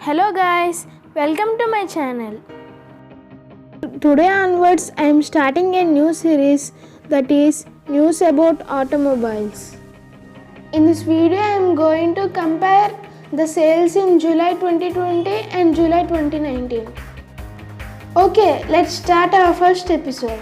Hello guys, welcome to my channel. Today onwards I am starting a new series that is news about automobiles. In this video I am going to compare the sales in July 2020 and July 2019. Okay, let's start our first episode.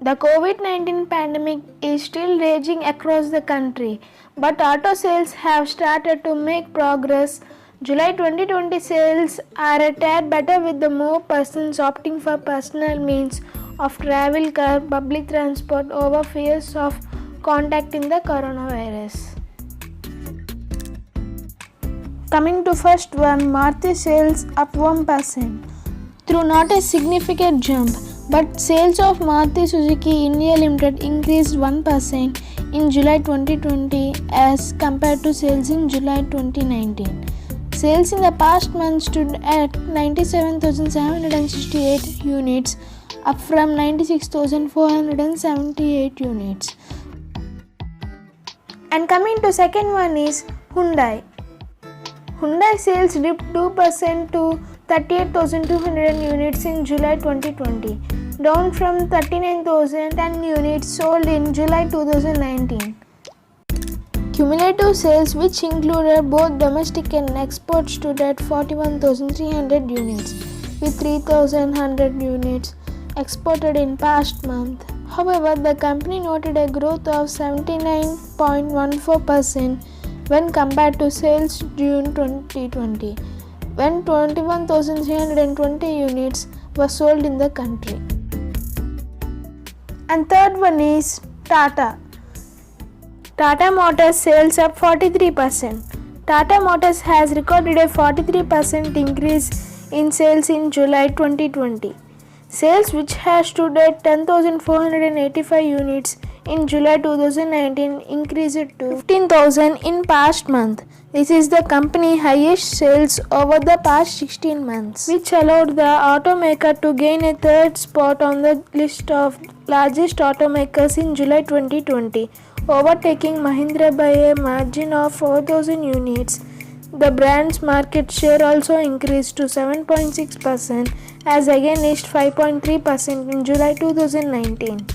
The COVID-19 pandemic is still raging across the country, but auto sales have started to make progress. July 2020 sales are a tad better with the more persons opting for personal means of travel, car, public transport over fears of contacting the coronavirus. Coming to first one, Maruti sales up 1%. Through not a significant jump, but sales of Maruti Suzuki India Limited increased 1% in July 2020 as compared to sales in July 2019. Sales in the past month stood at 97,768 units, up from 96,478 units. And coming to second one is Hyundai. Hyundai sales dipped 2% to 38,200 units in July 2020, down from 39,010 units sold in July 2019. Cumulative sales, which included both domestic and export, stood at 41,300 units, with 3,100 units exported in past month. However, the company noted a growth of 79.14% when compared to sales June 2020, when 21,320 units were sold in the country. And third one is Tata. Tata Motors sales up 43%. Tata Motors has recorded a 43% increase in sales in July 2020. Sales, which has stood at 10,485 units in July 2019, increased to 15,000 in past month. This is the company's highest sales over the past 16 months, which allowed the automaker to gain a third spot on the list of largest automakers in July 2020, overtaking Mahindra by a margin of 4,000 units. The brand's market share also increased to 7.6% as against 5.3% in July 2019.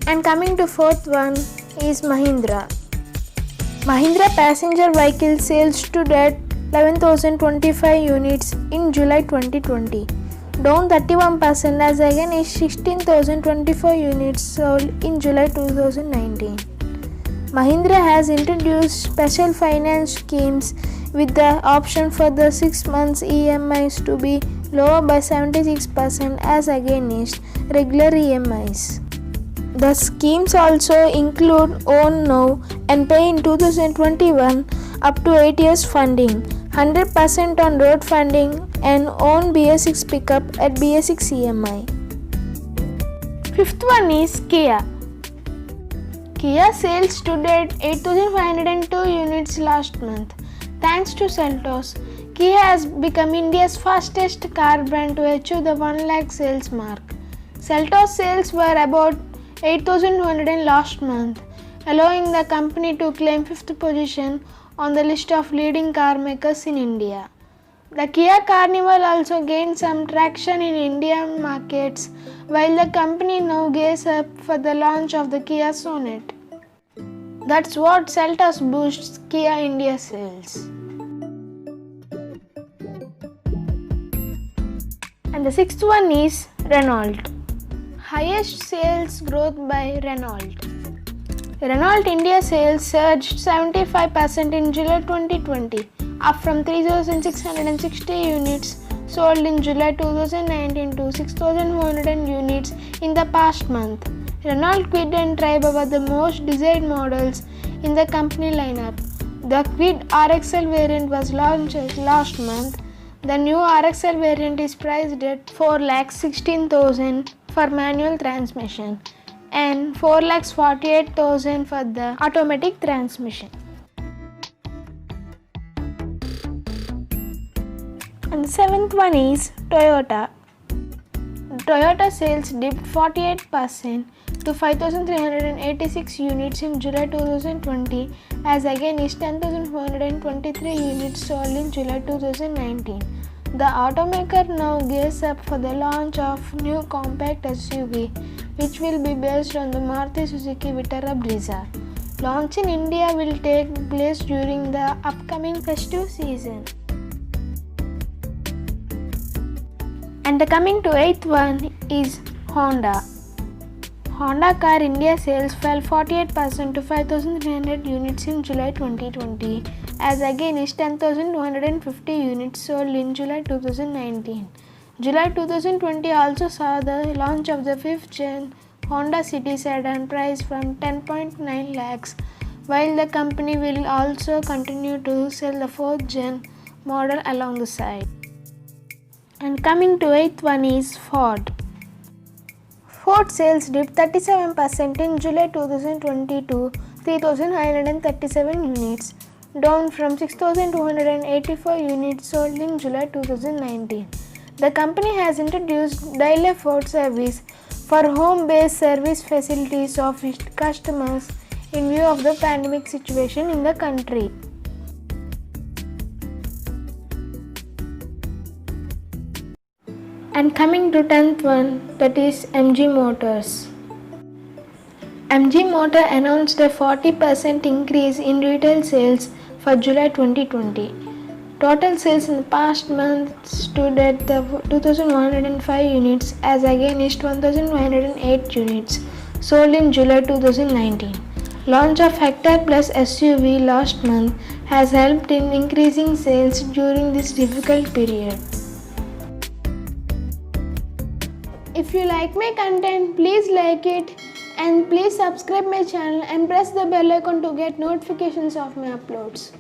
And coming to fourth one is Mahindra. Mahindra passenger vehicle sales stood at 11,025 units in July 2020, down 31% as against 16,024 units sold in July 2019. Mahindra has introduced special finance schemes with the option for the 6 months EMIs to be lower by 76% as against regular EMIs. The schemes also include Own Now and Pay in 2021 up to 8 years funding, 100% on road funding and Own BS6 pickup at BS6 EMI. Fifth one is Kia. Kia sales stood at 8,502 units last month. Thanks to Seltos, Kia has become India's fastest car brand to achieve the 1 lakh sales mark. Seltos sales were about 8,200 last month, allowing the company to claim 5th position on the list of leading car makers in India. The Kia Carnival also gained some traction in Indian markets, while the company now gears up for the launch of the Kia Sonet. That's what Seltos boosts Kia India sales. And the sixth one is Renault. Highest sales growth by Renault. Renault India sales surged 75% in July 2020, up from 3,660 units sold in July 2019 to 6,400 units in the past month. Renault Kwid and Tribe were the most desired models in the company lineup. The Kwid RXL variant was launched last month. The new RXL variant is priced at 4,16,000 for manual transmission and 4,48,000 for the automatic transmission. And the seventh one is Toyota. Toyota sales dipped 48% to 5,386 units in July 2020 as against 10,423 units sold in July 2019. The automaker now gears up for the launch of new compact SUV, which will be based on the Maruti Suzuki Vitara Brezza. Launch in India will take place during the upcoming festive season. And the coming to eighth one is Honda. Honda Car India sales fell 48% to 5,300 units in July 2020 as against 10,250 units sold in July 2019. July 2020 also saw the launch of the 5th gen Honda City sedan priced from 10.9 lakhs, while the company will also continue to sell the 4th gen model along the side. And coming to eighth one is Ford. Ford sales dipped 37% in July 2020 to 3,937 units, down from 6,284 units sold in July 2019. The company has introduced Daily Ford service for home-based service facilities of its customers in view of the pandemic situation in the country. And coming to 10th one, that is MG Motors. MG Motor announced a 40% increase in retail sales for July 2020. Total sales in the past month stood at 2,105 units as against 1,108 units sold in July 2019. Launch of Hector Plus SUV last month has helped in increasing sales during this difficult period. If you like my content, please like it and please subscribe my channel and press the bell icon to get notifications of my uploads.